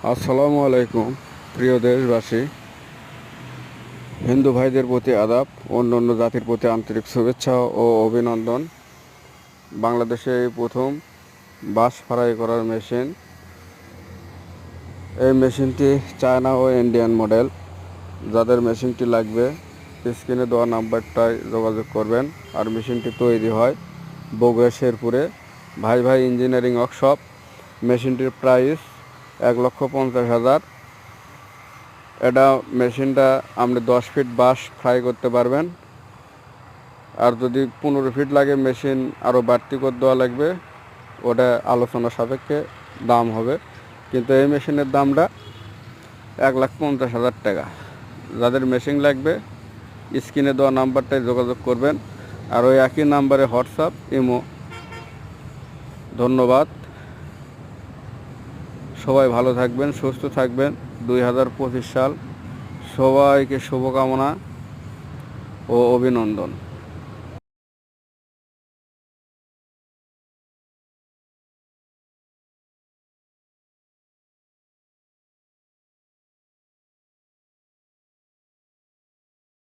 আসসালামু আলাইকুম প্রিয় দেশবাসী, হিন্দু ভাইদের প্রতি আদাব, অন্য জাতির প্রতি আন্তরিক শুভেচ্ছা ও অভিনন্দন। বাংলাদেশে এই প্রথম বাঁশ ফ্রাই করার মেশিন। এই মেশিনটি চায়না ও ইন্ডিয়ান মডেল। যাদের মেশিনটি লাগবে স্ক্রিনে দেওয়া নাম্বারটায় যোগাযোগ করবেন। আর মেশিনটি তৈরি হয় বগুড়া শেরপুরে ভাই ভাই ইঞ্জিনিয়ারিং ওয়ার্কশপ। মেশিনটির প্রাইস 1,50,000। এটা মেশিনটা আপনি 10 ফিট বাঁশ ফ্রাই করতে পারবেন। আর যদি 15 ফিট লাগে মেশিন আরও বাড়তি করে দেওয়া লাগবে, ওটা আলোচনা সাপেক্ষে দাম হবে। কিন্তু এই মেশিনের দামটা 1,50,000 টাকা। যাদের মেশিন লাগবে স্ক্রিনে দেওয়া নাম্বারটায় যোগাযোগ করবেন। আর ওই একই নাম্বারে হোয়াটসঅ্যাপ, ইমো। ধন্যবাদ। সবাই ভালো থাকবেন, সুস্থ থাকবেন। 2025 সাল সবাইকে শুভকামনা ও অভিনন্দন।